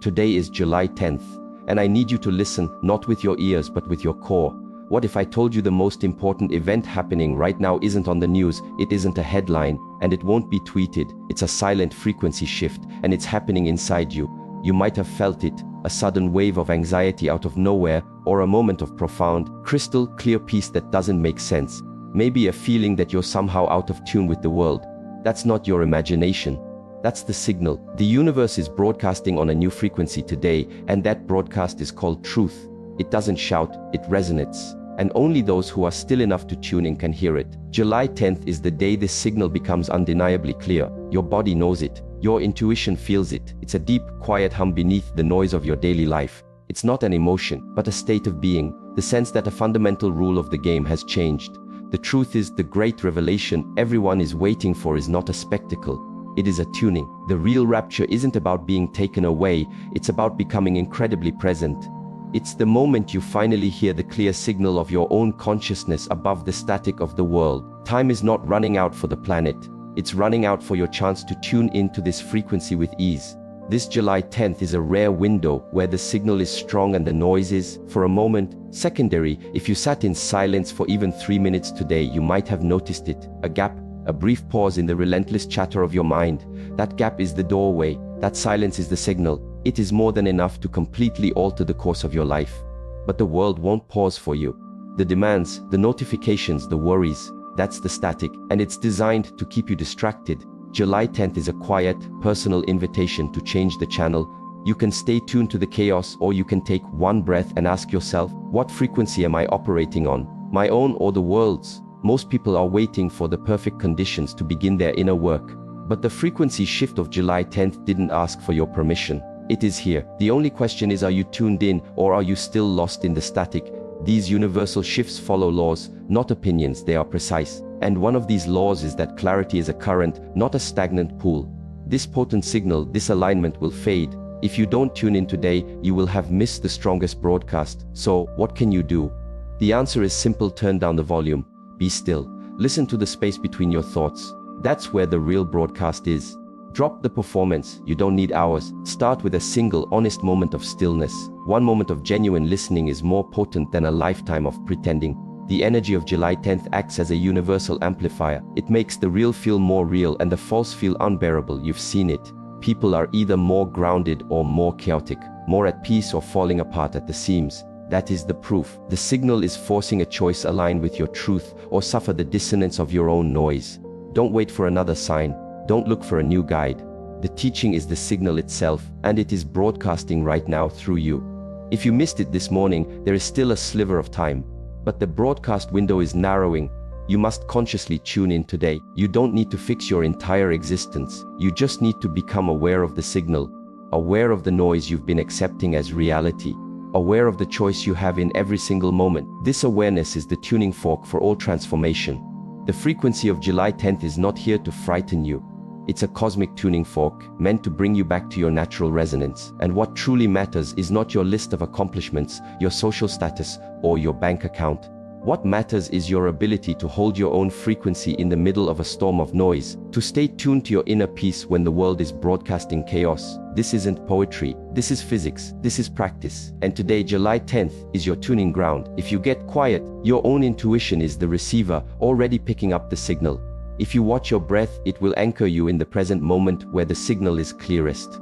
Today is July 10th, and I need you to listen, not with your ears but with your core. What if I told you the most important event happening right now isn't on the news, it isn't a headline, and it won't be tweeted? It's a silent frequency shift, and it's happening inside you. You might have felt it, a sudden wave of anxiety out of nowhere, or a moment of profound, crystal clear peace that doesn't make sense. Maybe a feeling that you're somehow out of tune with the world. That's not your imagination. That's the signal. The universe is broadcasting on a new frequency today, and that broadcast is called truth. It doesn't shout, it resonates. And only those who are still enough to tune in can hear it. July 10th is the day this signal becomes undeniably clear. Your body knows it. Your intuition feels it. It's a deep, quiet hum beneath the noise of your daily life. It's not an emotion, but a state of being, the sense that a fundamental rule of the game has changed. The truth is, the great revelation everyone is waiting for is not a spectacle. It is a tuning. The real rapture isn't about being taken away, it's about becoming incredibly present. It's the moment you finally hear the clear signal of your own consciousness above the static of the world. Time is not running out for the planet. It's running out for your chance to tune into this frequency with ease. This July 10th is a rare window where the signal is strong and the noise is, for a moment, secondary. If you sat in silence for even 3 minutes today, you might have noticed it. A gap, a brief pause in the relentless chatter of your mind. That gap is the doorway. That silence is the signal. It is more than enough to completely alter the course of your life. But the world won't pause for you. The demands, the notifications, the worries, that's the static, and it's designed to keep you distracted. July 10th is a quiet, personal invitation to change the channel. You can stay tuned to the chaos, or you can take one breath and ask yourself, what frequency am I operating on? My own or the world's? Most people are waiting for the perfect conditions to begin their inner work. But the frequency shift of July 10th didn't ask for your permission. It is here. The only question is, are you tuned in, or are you still lost in the static? These universal shifts follow laws, not opinions. They are precise. And one of these laws is that clarity is a current, not a stagnant pool. This potent signal, this alignment will fade. If you don't tune in today, you will have missed the strongest broadcast. So, what can you do? The answer is simple: turn down the volume. Be still. Listen to the space between your thoughts. That's where the real broadcast is. Drop the performance. You don't need hours. Start with a single, honest moment of stillness. One moment of genuine listening is more potent than a lifetime of pretending. The energy of July 10th acts as a universal amplifier. It makes the real feel more real and the false feel unbearable. You've seen it. People are either more grounded or more chaotic, more at peace or falling apart at the seams. That is the proof. The signal is forcing a choice: align with your truth or suffer the dissonance of your own noise. Don't wait for another sign. Don't look for a new guide. The teaching is the signal itself, and it is broadcasting right now through you. If you missed it this morning, there is still a sliver of time. But the broadcast window is narrowing. You must consciously tune in today. You don't need to fix your entire existence. You just need to become aware of the signal, aware of the noise you've been accepting as reality, aware of the choice you have in every single moment. This awareness is the tuning fork for all transformation. The frequency of July 10th is not here to frighten you. It's a cosmic tuning fork, meant to bring you back to your natural resonance. And what truly matters is not your list of accomplishments, your social status, or your bank account. What matters is your ability to hold your own frequency in the middle of a storm of noise, to stay tuned to your inner peace when the world is broadcasting chaos. This isn't poetry, this is physics, this is practice. And today, July 10th, is your tuning ground. If you get quiet, your own intuition is the receiver, already picking up the signal. If you watch your breath, it will anchor you in the present moment where the signal is clearest.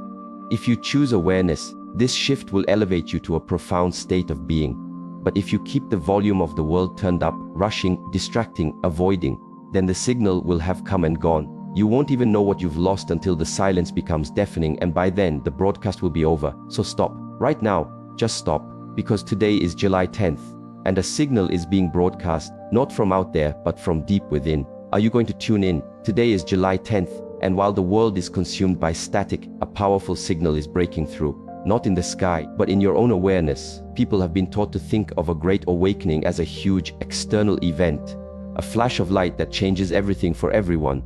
If you choose awareness, this shift will elevate you to a profound state of being. But if you keep the volume of the world turned up, rushing, distracting, avoiding, then the signal will have come and gone. You won't even know what you've lost until the silence becomes deafening, and by then the broadcast will be over. So stop. Right now, just stop. Because today is July 10th, and a signal is being broadcast, not from out there, but from deep within. Are you going to tune in? Today is July 10th, and while the world is consumed by static, a powerful signal is breaking through. Not in the sky, but in your own awareness. People have been taught to think of a great awakening as a huge, external event, a flash of light that changes everything for everyone.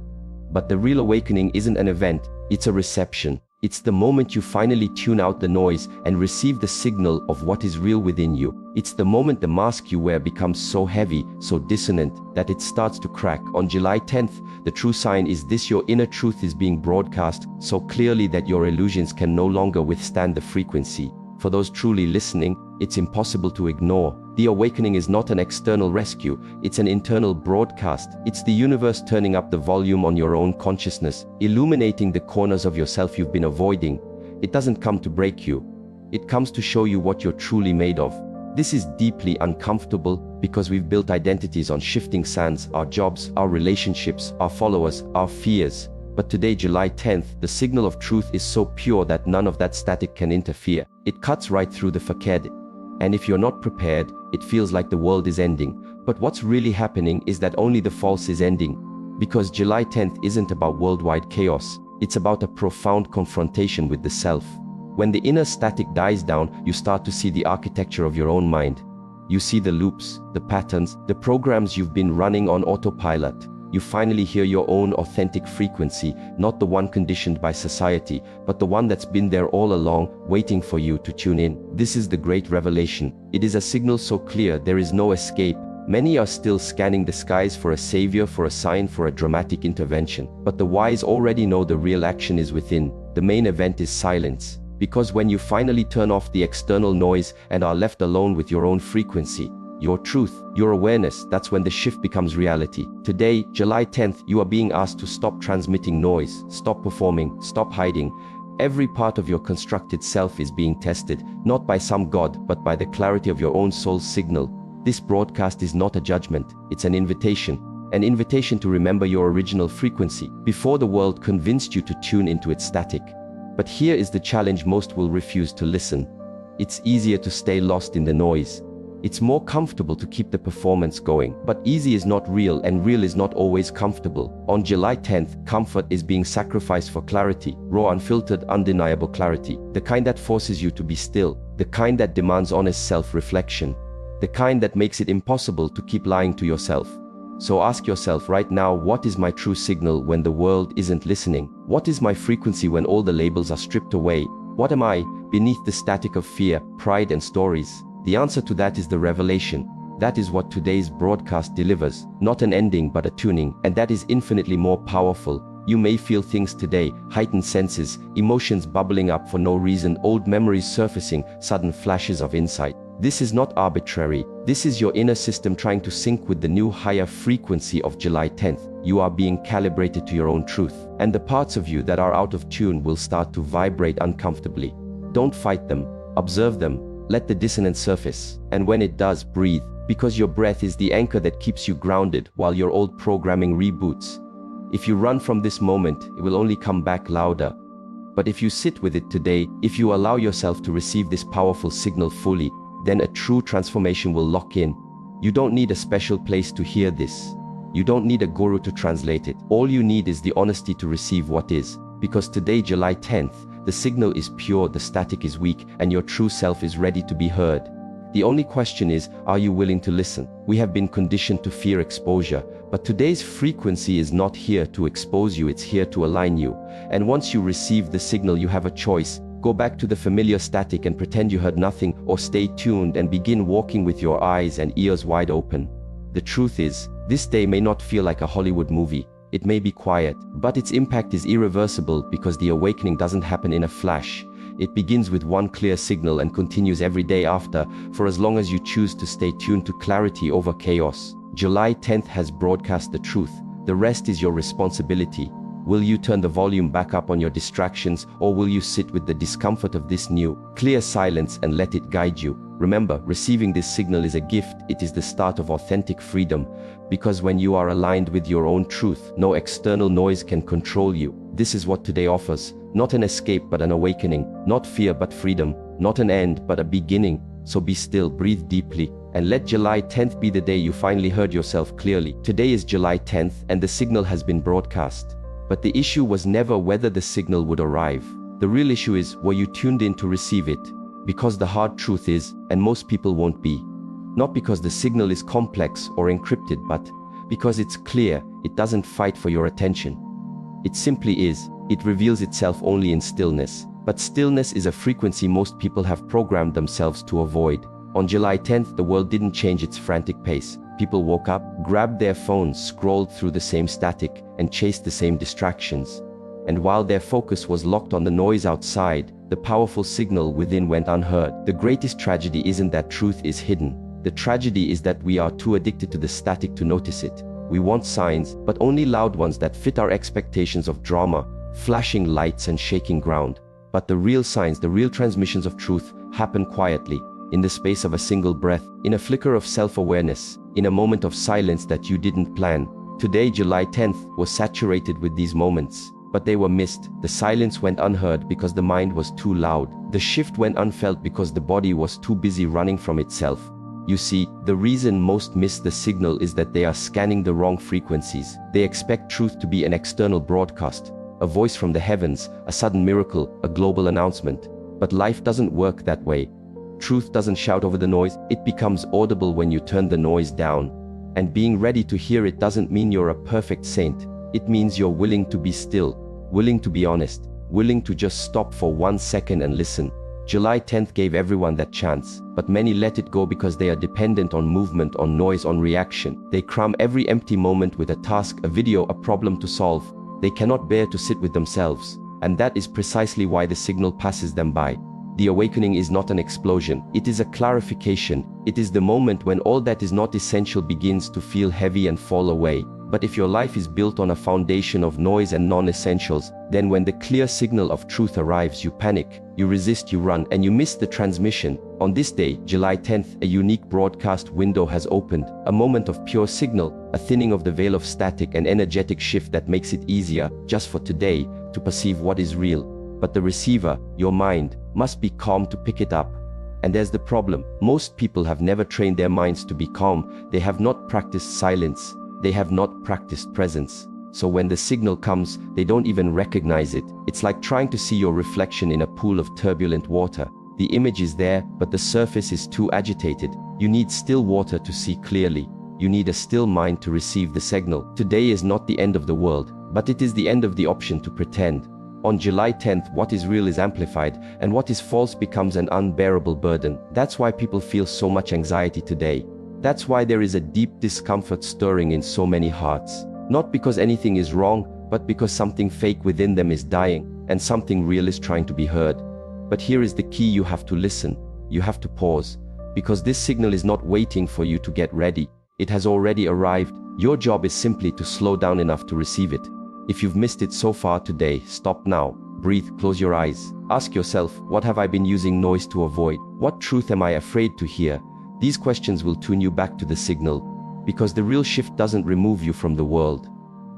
But the real awakening isn't an event, it's a reception. It's the moment you finally tune out the noise and receive the signal of what is real within you. It's the moment the mask you wear becomes so heavy, so dissonant, that it starts to crack. On July 10th, the true sign is this: your inner truth is being broadcast so clearly that your illusions can no longer withstand the frequency. For those truly listening, it's impossible to ignore. The awakening is not an external rescue, it's an internal broadcast. It's the universe turning up the volume on your own consciousness, illuminating the corners of yourself you've been avoiding. It doesn't come to break you. It comes to show you what you're truly made of. This is deeply uncomfortable because we've built identities on shifting sands: our jobs, our relationships, our followers, our fears. But today, July 10th, the signal of truth is so pure that none of that static can interfere. It cuts right through the facade. And if you're not prepared, it feels like the world is ending. But what's really happening is that only the false is ending. Because July 10th isn't about worldwide chaos. It's about a profound confrontation with the self. When the inner static dies down, you start to see the architecture of your own mind. You see the loops, the patterns, the programs you've been running on autopilot. You finally hear your own authentic frequency, not the one conditioned by society, but the one that's been there all along, waiting for you to tune in. This is the great revelation. It is a signal so clear there is no escape. Many are still scanning the skies for a savior, for a sign, for a dramatic intervention. But the wise already know the real action is within. The main event is silence. Because when you finally turn off the external noise and are left alone with your own frequency, your truth, your awareness, that's when the shift becomes reality. Today, July 10th, you are being asked to stop transmitting noise, stop performing, stop hiding. Every part of your constructed self is being tested, not by some god, but by the clarity of your own soul's signal. This broadcast is not a judgment, it's an invitation to remember your original frequency, before the world convinced you to tune into its static. But here is the challenge: most will refuse to listen. It's easier to stay lost in the noise. It's more comfortable to keep the performance going. But easy is not real, and real is not always comfortable. On July 10th, comfort is being sacrificed for clarity, raw, unfiltered, undeniable clarity. The kind that forces you to be still, the kind that demands honest self-reflection, the kind that makes it impossible to keep lying to yourself. So ask yourself right now, what is my true signal when the world isn't listening? What is my frequency when all the labels are stripped away? What am I beneath the static of fear, pride, and stories? The answer to that is the revelation. That is what today's broadcast delivers. Not an ending, but a tuning. And that is infinitely more powerful. You may feel things today, heightened senses, emotions bubbling up for no reason, old memories surfacing, sudden flashes of insight. This is not arbitrary. This is your inner system trying to sync with the new higher frequency of July 10th. You are being calibrated to your own truth. And the parts of you that are out of tune will start to vibrate uncomfortably. Don't fight them. Observe them. Let the dissonance surface. And when it does, breathe. Because your breath is the anchor that keeps you grounded while your old programming reboots. If you run from this moment, it will only come back louder. But if you sit with it today, if you allow yourself to receive this powerful signal fully, then a true transformation will lock in. You don't need a special place to hear this. You don't need a guru to translate it. All you need is the honesty to receive what is. Because today, July 10th, the signal is pure, the static is weak, and your true self is ready to be heard. The only question is, are you willing to listen? We have been conditioned to fear exposure, but today's frequency is not here to expose you, it's here to align you. And once you receive the signal, you have a choice. Go back to the familiar static and pretend you heard nothing, or stay tuned and begin walking with your eyes and ears wide open. The truth is, this day may not feel like a Hollywood movie. It may be quiet, but its impact is irreversible because the awakening doesn't happen in a flash. It begins with one clear signal and continues every day after, for as long as you choose to stay tuned to clarity over chaos. July 10th has broadcast the truth. The rest is your responsibility. Will you turn the volume back up on your distractions, or will you sit with the discomfort of this new, clear silence and let it guide you? Remember, receiving this signal is a gift. It is the start of authentic freedom. Because when you are aligned with your own truth, no external noise can control you. This is what today offers. Not an escape, but an awakening. Not fear, but freedom. Not an end, but a beginning. So be still, breathe deeply, and let July 10th be the day you finally heard yourself clearly. Today is July 10th, and the signal has been broadcast. But the issue was never whether the signal would arrive. The real issue is, were you tuned in to receive it? Because the hard truth is, and most people won't be. Not because the signal is complex or encrypted, but because it's clear, it doesn't fight for your attention. It simply is. It reveals itself only in stillness. But stillness is a frequency most people have programmed themselves to avoid. On July 10th, the world didn't change its frantic pace. People woke up, grabbed their phones, scrolled through the same static, and chased the same distractions. And while their focus was locked on the noise outside, the powerful signal within went unheard. The greatest tragedy isn't that truth is hidden. The tragedy is that we are too addicted to the static to notice it. We want signs, but only loud ones that fit our expectations of drama, flashing lights and shaking ground. But the real signs, the real transmissions of truth, happen quietly, in the space of a single breath, in a flicker of self-awareness, in a moment of silence that you didn't plan. Today, July 10th, was saturated with these moments. But they were missed. The silence went unheard because the mind was too loud. The shift went unfelt because the body was too busy running from itself. You see, the reason most miss the signal is that they are scanning the wrong frequencies. They expect truth to be an external broadcast, a voice from the heavens, a sudden miracle, a global announcement. But life doesn't work that way. Truth doesn't shout over the noise, it becomes audible when you turn the noise down. And being ready to hear it doesn't mean you're a perfect saint. It means you're willing to be still, willing to be honest, willing to just stop for 1 second and listen. July 10th gave everyone that chance, but many let it go because they are dependent on movement, on noise, on reaction. They cram every empty moment with a task, a video, a problem to solve. They cannot bear to sit with themselves, and that is precisely why the signal passes them by. The awakening is not an explosion, it is a clarification. It is the moment when all that is not essential begins to feel heavy and fall away. But if your life is built on a foundation of noise and non-essentials, then when the clear signal of truth arrives, you panic, you resist, you run, and you miss the transmission. On this day, July 10th, a unique broadcast window has opened, a moment of pure signal, a thinning of the veil of static, and energetic shift that makes it easier, just for today, to perceive what is real. But the receiver, your mind, must be calm to pick it up. And there's the problem. Most people have never trained their minds to be calm. They have not practiced silence. They have not practiced presence. So when the signal comes, they don't even recognize it. It's like trying to see your reflection in a pool of turbulent water. The image is there, but the surface is too agitated. You need still water to see clearly. You need a still mind to receive the signal. Today is not the end of the world, but it is the end of the option to pretend. On July 10th, what is real is amplified, and what is false becomes an unbearable burden. That's why people feel so much anxiety today. That's why there is a deep discomfort stirring in so many hearts. Not because anything is wrong, but because something fake within them is dying, and something real is trying to be heard. But here is the key: you have to listen. You have to pause. Because this signal is not waiting for you to get ready. It has already arrived. Your job is simply to slow down enough to receive it. If you've missed it so far today, stop now. Breathe, close your eyes. Ask yourself, what have I been using noise to avoid? What truth am I afraid to hear? These questions will tune you back to the signal, because the real shift doesn't remove you from the world.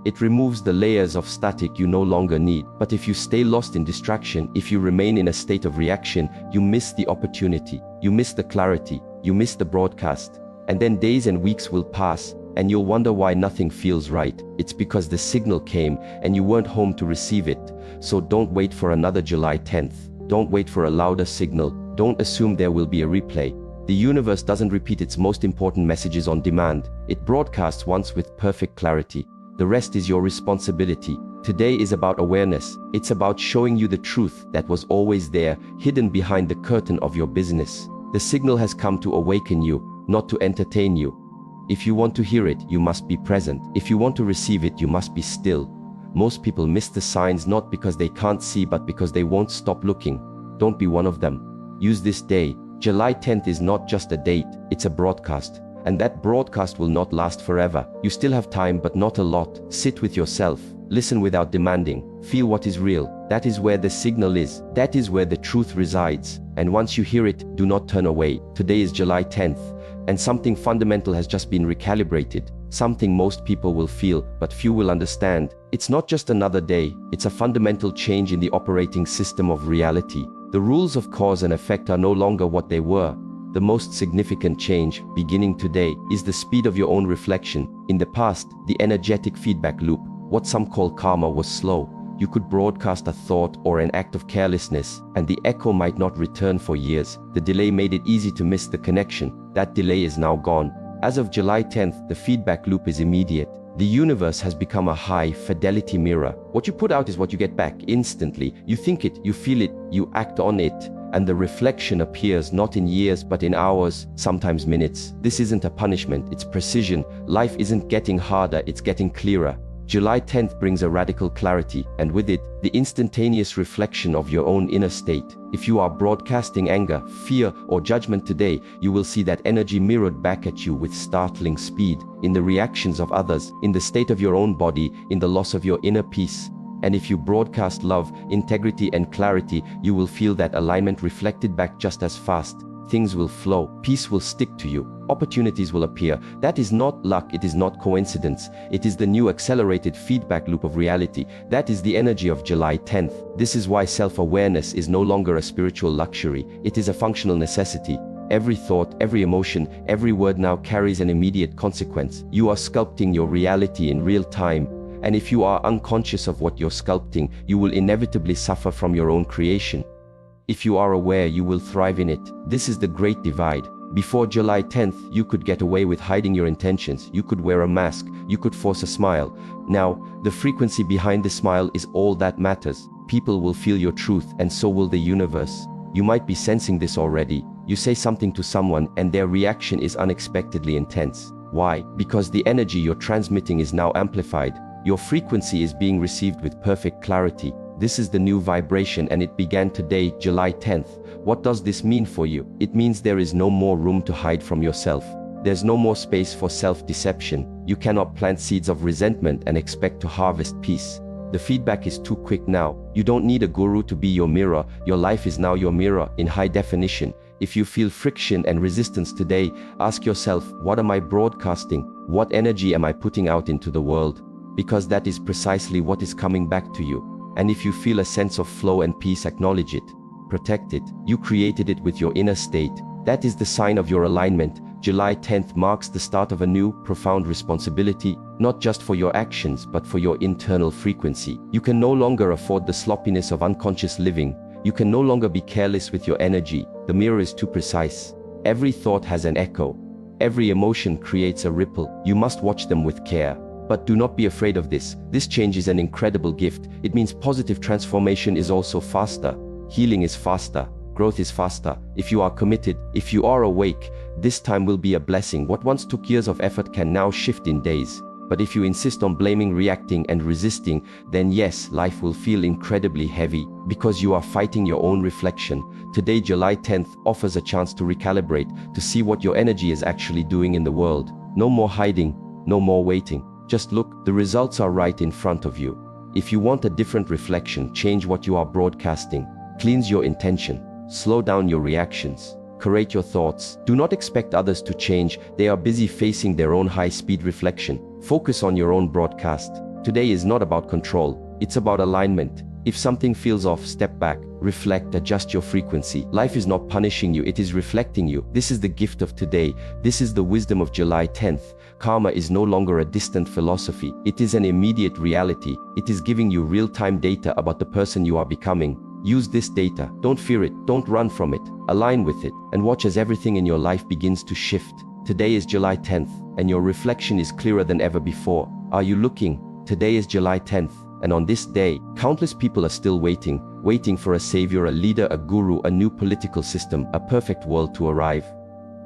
It removes the layers of static you no longer need. But if you stay lost in distraction, if you remain in a state of reaction, you miss the opportunity, you miss the clarity, you miss the broadcast. And then days and weeks will pass, and you'll wonder why nothing feels right. It's because the signal came, and you weren't home to receive it. So don't wait for another July 10th. Don't wait for a louder signal. Don't assume there will be a replay. The universe doesn't repeat its most important messages on demand. It broadcasts once with perfect clarity. The rest is your responsibility. Today is about awareness. It's about showing you the truth that was always there, hidden behind the curtain of your business. The signal has come to awaken you, not to entertain you. If you want to hear it, you must be present. If you want to receive it, you must be still. Most people miss the signs not because they can't see, but because they won't stop looking. Don't be one of them. Use this day. July 10th is not just a date, it's a broadcast. And that broadcast will not last forever. You still have time, but not a lot. Sit with yourself. Listen without demanding. Feel what is real. That is where the signal is. That is where the truth resides. And once you hear it, do not turn away. Today is July 10th, and something fundamental has just been recalibrated. Something most people will feel, but few will understand. It's not just another day, it's a fundamental change in the operating system of reality. The rules of cause and effect are no longer what they were. The most significant change, beginning today, is the speed of your own reflection. In the past, the energetic feedback loop, what some call karma, was slow. You could broadcast a thought or an act of carelessness, and the echo might not return for years. The delay made it easy to miss the connection. That delay is now gone. As of July 10th, the feedback loop is immediate. The universe has become a high-fidelity mirror. What you put out is what you get back instantly. You think it, you feel it, you act on it, and the reflection appears not in years but in hours, sometimes minutes. This isn't a punishment, it's precision. Life isn't getting harder, it's getting clearer. July 10th brings a radical clarity, and with it, the instantaneous reflection of your own inner state. If you are broadcasting anger, fear, or judgment today, you will see that energy mirrored back at you with startling speed, in the reactions of others, in the state of your own body, in the loss of your inner peace. And if you broadcast love, integrity, and clarity, you will feel that alignment reflected back just as fast. Things will flow, peace will stick to you, opportunities will appear. That is not luck, it is not coincidence. It is the new accelerated feedback loop of reality. That is the energy of July 10th. This is why self-awareness is no longer a spiritual luxury, it is a functional necessity. Every thought, every emotion, every word now carries an immediate consequence. You are sculpting your reality in real time. And if you are unconscious of what you're sculpting, you will inevitably suffer from your own creation. If you are aware, you will thrive in it. This is the great divide. Before July 10th, you could get away with hiding your intentions. You could wear a mask. You could force a smile. Now, the frequency behind the smile is all that matters. People will feel your truth, and so will the universe. You might be sensing this already. You say something to someone, and their reaction is unexpectedly intense. Why? Because the energy you're transmitting is now amplified. Your frequency is being received with perfect clarity. This is the new vibration, and it began today, July 10th. What does this mean for you? It means there is no more room to hide from yourself. There's no more space for self-deception. You cannot plant seeds of resentment and expect to harvest peace. The feedback is too quick now. You don't need a guru to be your mirror. Your life is now your mirror in high definition. If you feel friction and resistance today, ask yourself, what am I broadcasting? What energy am I putting out into the world? Because that is precisely what is coming back to you. And if you feel a sense of flow and peace, acknowledge it. Protect it. You created it with your inner state. That is the sign of your alignment. July 10th marks the start of a new, profound responsibility, not just for your actions, but for your internal frequency. You can no longer afford the sloppiness of unconscious living. You can no longer be careless with your energy. The mirror is too precise. Every thought has an echo. Every emotion creates a ripple. You must watch them with care. But do not be afraid of this. This change is an incredible gift. It means positive transformation is also faster. Healing is faster. Growth is faster. If you are committed, if you are awake, this time will be a blessing. What once took years of effort can now shift in days. But if you insist on blaming, reacting, and resisting, then yes, life will feel incredibly heavy, because you are fighting your own reflection. Today, July 10th, offers a chance to recalibrate, to see what your energy is actually doing in the world. No more hiding, no more waiting. Just look, the results are right in front of you. If you want a different reflection, change what you are broadcasting. Cleanse your intention. Slow down your reactions. Curate your thoughts. Do not expect others to change. They are busy facing their own high-speed reflection. Focus on your own broadcast. Today is not about control. It's about alignment. If something feels off, step back, reflect, adjust your frequency. Life is not punishing you, it is reflecting you. This is the gift of today. This is the wisdom of July 10th. Karma is no longer a distant philosophy. It is an immediate reality. It is giving you real-time data about the person you are becoming. Use this data. Don't fear it. Don't run from it. Align with it, and watch as everything in your life begins to shift. Today is July 10th, and your reflection is clearer than ever before. Are you looking? Today is July 10th. And on this day, countless people are still waiting for a savior, a leader, a guru, a new political system, a perfect world to arrive.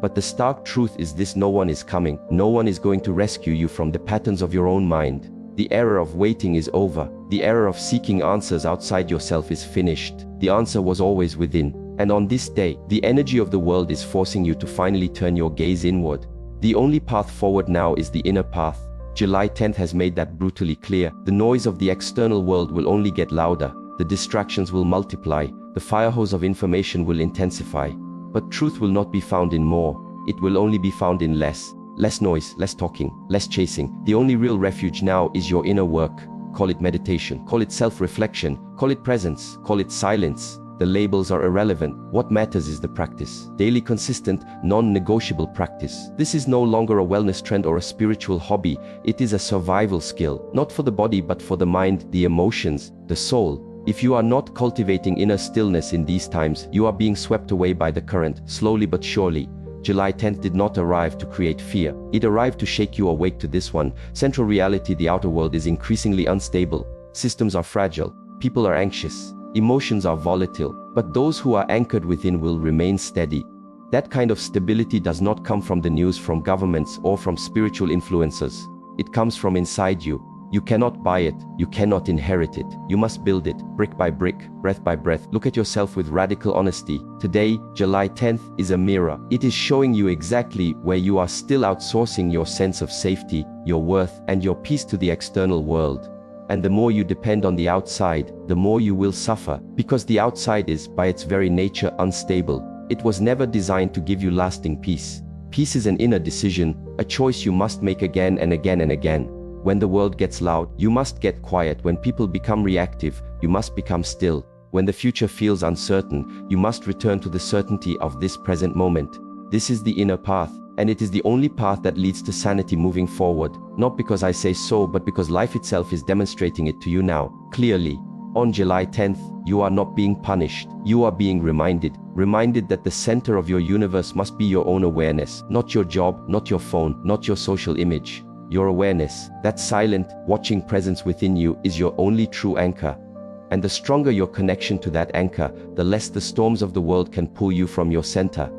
But the stark truth is this: no one is coming. No one is going to rescue you from the patterns of your own mind. The era of waiting is over. The era of seeking answers outside yourself is finished. The answer was always within. And on this day, the energy of the world is forcing you to finally turn your gaze inward. The only path forward now is the inner path. July 10th has made that brutally clear. The noise of the external world will only get louder. The distractions will multiply. The fire hose of information will intensify. But truth will not be found in more. It will only be found in less. Less noise, less talking, less chasing. The only real refuge now is your inner work. Call it meditation, call it self-reflection, call it presence, call it silence. The labels are irrelevant. What matters is the practice. Daily, consistent, non-negotiable practice. This is no longer a wellness trend or a spiritual hobby. It is a survival skill, not for the body but for the mind, the emotions, the soul. If you are not cultivating inner stillness in these times, you are being swept away by the current, slowly but surely. July 10th did not arrive to create fear. It arrived to shake you awake to this one. Central reality: the outer world is increasingly unstable. Systems are fragile. People are anxious. Emotions are volatile. But those who are anchored within will remain steady. That kind of stability does not come from the news, from governments, or from spiritual influencers. It comes from inside you. You cannot buy it. You cannot inherit it. You must build it, brick by brick, breath by breath. Look at yourself with radical honesty. Today, July 10th, is a mirror. It is showing you exactly where you are still outsourcing your sense of safety, your worth, and your peace to the external world. And the more you depend on the outside, the more you will suffer, because the outside is, by its very nature, unstable. It was never designed to give you lasting peace. Peace is an inner decision, a choice you must make again and again and again. When the world gets loud, you must get quiet. When people become reactive, you must become still. When the future feels uncertain, you must return to the certainty of this present moment. This is the inner path, and it is the only path that leads to sanity moving forward. Not because I say so, but because life itself is demonstrating it to you now, clearly. On July 10th, you are not being punished. You are being reminded that the center of your universe must be your own awareness, not your job, not your phone, not your social image. Your awareness, that silent, watching presence within you, is your only true anchor. And the stronger your connection to that anchor, the less the storms of the world can pull you from your center.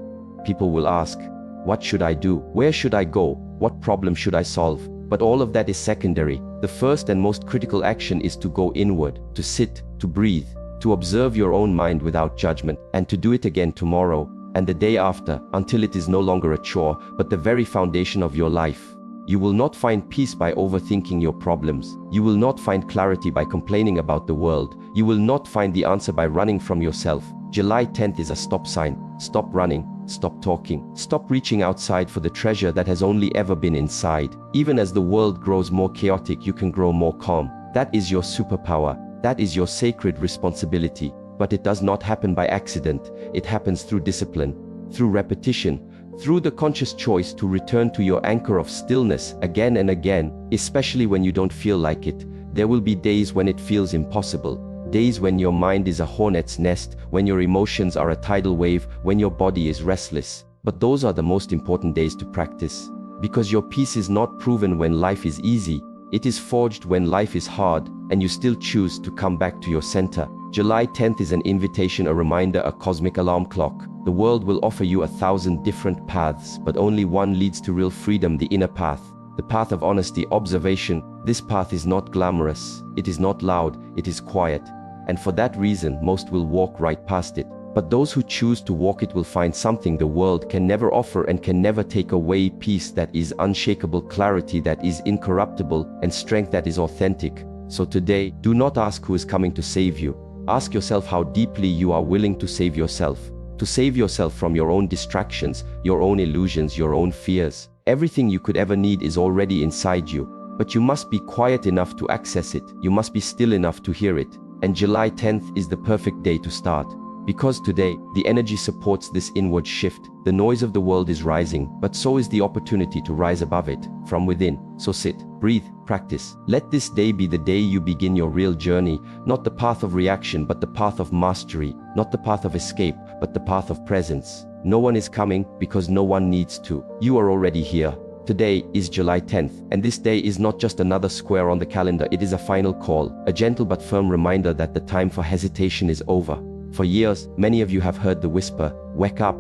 People will ask, what should I do? Where should I go? What problem should I solve? But all of that is secondary. The first and most critical action is to go inward, to sit, to breathe, to observe your own mind without judgment, and to do it again tomorrow, and the day after, until it is no longer a chore, but the very foundation of your life. You will not find peace by overthinking your problems. You will not find clarity by complaining about the world. You will not find the answer by running from yourself. July 10th is a stop sign. Stop running. Stop talking. Stop reaching outside for the treasure that has only ever been inside. Even as the world grows more chaotic, you can grow more calm. That is your superpower. That is your sacred responsibility. But it does not happen by accident. It happens through discipline, through repetition, through the conscious choice to return to your anchor of stillness again and again, especially when you don't feel like it. There will be days when it feels impossible. Days when your mind is a hornet's nest, when your emotions are a tidal wave, when your body is restless. But those are the most important days to practice. Because your peace is not proven when life is easy. It is forged when life is hard, and you still choose to come back to your center. July 10th is an invitation, a reminder, a cosmic alarm clock. The world will offer you 1,000 different paths, but only one leads to real freedom, the inner path. The path of honesty, observation. This path is not glamorous. It is not loud. It is quiet. And for that reason, most will walk right past it. But those who choose to walk it will find something the world can never offer and can never take away: peace that is unshakable, clarity that is incorruptible, and strength that is authentic. So today, do not ask who is coming to save you. Ask yourself how deeply you are willing to save yourself. To save yourself from your own distractions, your own illusions, your own fears. Everything you could ever need is already inside you. But you must be quiet enough to access it. You must be still enough to hear it. And July 10th is the perfect day to start. Because today, the energy supports this inward shift. The noise of the world is rising, but so is the opportunity to rise above it, from within. So sit, breathe, practice. Let this day be the day you begin your real journey, not the path of reaction, but the path of mastery, not the path of escape, but the path of presence. No one is coming because no one needs to. You are already here. Today is July 10th, and this day is not just another square on the calendar. It is a final call, a gentle but firm reminder that the time for hesitation is over. For years, many of you have heard the whisper, "Wake up,"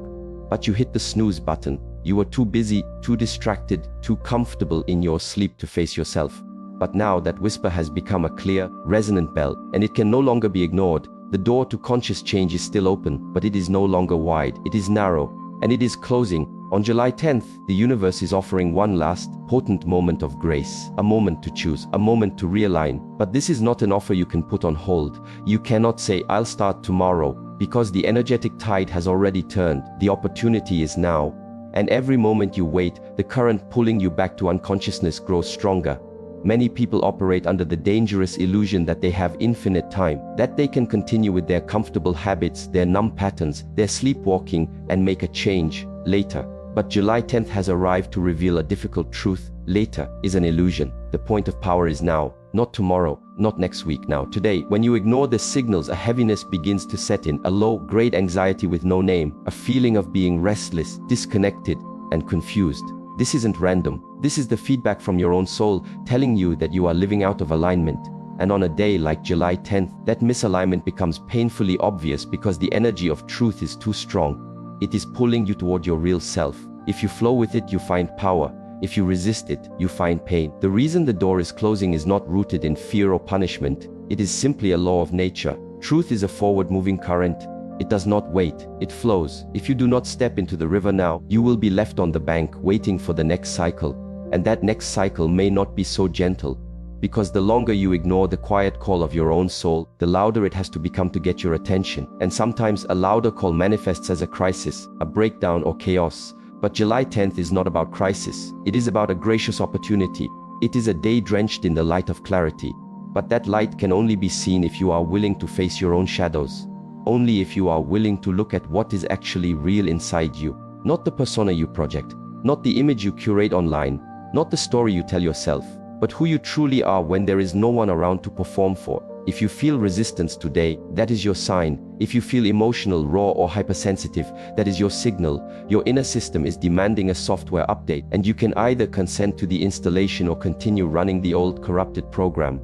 but you hit the snooze button. You were too busy, too distracted, too comfortable in your sleep to face yourself. But now that whisper has become a clear, resonant bell, and it can no longer be ignored. The door to conscious change is still open, but it is no longer wide. It is narrow, and it is closing. On July 10th, the universe is offering one last, potent moment of grace. A moment to choose, a moment to realign. But this is not an offer you can put on hold. You cannot say, "I'll start tomorrow," because the energetic tide has already turned. The opportunity is now. And every moment you wait, the current pulling you back to unconsciousness grows stronger. Many people operate under the dangerous illusion that they have infinite time, that they can continue with their comfortable habits, their numb patterns, their sleepwalking, and make a change later. But July 10th has arrived to reveal a difficult truth. Later is an illusion. The point of power is now. Not tomorrow, not next week now. Today, when you ignore the signals, a heaviness begins to set in, a low-grade anxiety with no name, a feeling of being restless, disconnected, and confused. This isn't random. This is the feedback from your own soul telling you that you are living out of alignment. And on a day like July 10th, that misalignment becomes painfully obvious because the energy of truth is too strong. It is pulling you toward your real self. If you flow with it, you find power. If you resist it, you find pain. The reason the door is closing is not rooted in fear or punishment. It is simply a law of nature. Truth is a forward-moving current. It does not wait, it flows. If you do not step into the river now, you will be left on the bank waiting for the next cycle. And that next cycle may not be so gentle. Because the longer you ignore the quiet call of your own soul, the louder it has to become to get your attention. And sometimes a louder call manifests as a crisis, a breakdown, or chaos. But July 10th is not about crisis. It is about a gracious opportunity. It is a day drenched in the light of clarity. But that light can only be seen if you are willing to face your own shadows. Only if you are willing to look at what is actually real inside you. Not the persona you project, not the image you curate online, not the story you tell yourself, but who you truly are when there is no one around to perform for. If you feel resistance today, that is your sign. If you feel emotional, raw, or hypersensitive, that is your signal. Your inner system is demanding a software update, and you can either consent to the installation or continue running the old corrupted program.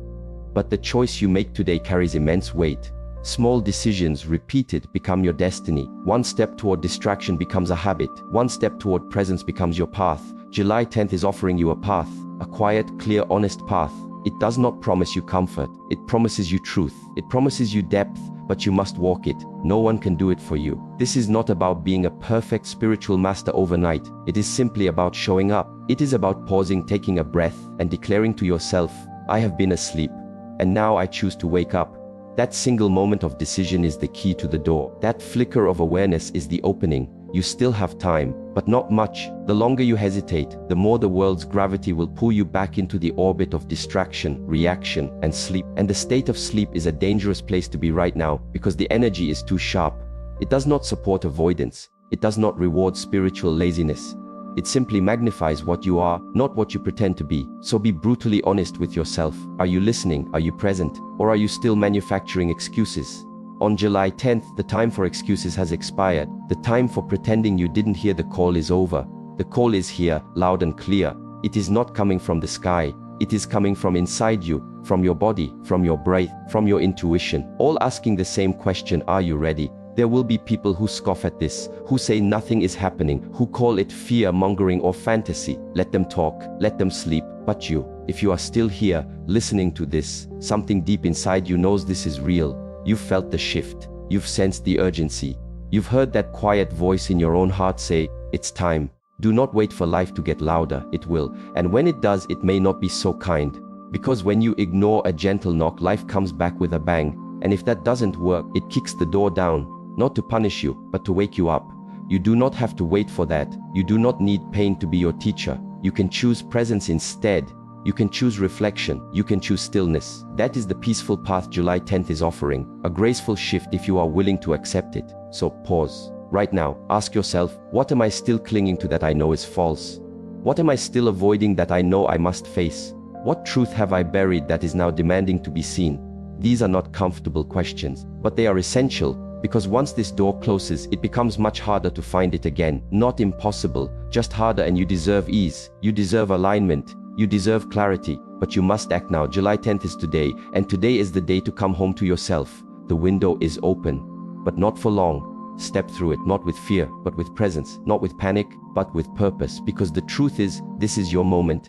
But the choice you make today carries immense weight. Small decisions repeated become your destiny. One step toward distraction becomes a habit. One step toward presence becomes your path. July 10th is offering you a path, a quiet, clear, honest path. It does not promise you comfort. It promises you truth. It promises you depth, but you must walk it. No one can do it for you. This is not about being a perfect spiritual master overnight. It is simply about showing up. It is about pausing, taking a breath, and declaring to yourself, I have been asleep, and now I choose to wake up. That single moment of decision is the key to the door. That flicker of awareness is the opening. You still have time, but not much. The longer you hesitate, the more the world's gravity will pull you back into the orbit of distraction, reaction, and sleep. And the state of sleep is a dangerous place to be right now because the energy is too sharp. It does not support avoidance. It does not reward spiritual laziness. It simply magnifies what you are, not what you pretend to be. So be brutally honest with yourself. Are you listening? Are you present? Or are you still manufacturing excuses? On July 10th, the time for excuses has expired. The time for pretending you didn't hear the call is over. The call is here, loud and clear. It is not coming from the sky. It is coming from inside you, from your body, from your breath, from your intuition. All asking the same question, are you ready? There will be people who scoff at this, who say nothing is happening, who call it fear-mongering or fantasy. Let them talk, let them sleep. But you, if you are still here, listening to this, something deep inside you knows this is real. You've felt the shift. You've sensed the urgency. You've heard that quiet voice in your own heart say, it's time. Do not wait for life to get louder. It will. And when it does, it may not be so kind. Because when you ignore a gentle knock, life comes back with a bang. And if that doesn't work, it kicks the door down. Not to punish you, but to wake you up. You do not have to wait for that. You do not need pain to be your teacher. You can choose presence instead. You can choose reflection. You can choose stillness. That is the peaceful path July 10th is offering. A graceful shift if you are willing to accept it. So pause. Right now, ask yourself, what am I still clinging to that I know is false? What am I still avoiding that I know I must face? What truth have I buried that is now demanding to be seen? These are not comfortable questions, but they are essential. Because once this door closes, it becomes much harder to find it again. Not impossible, just harder, and you deserve ease. You deserve alignment. You deserve clarity. But you must act now. July 10th is today, and today is the day to come home to yourself. The window is open, but not for long. Step through it, not with fear, but with presence. Not with panic, but with purpose. Because the truth is, this is your moment.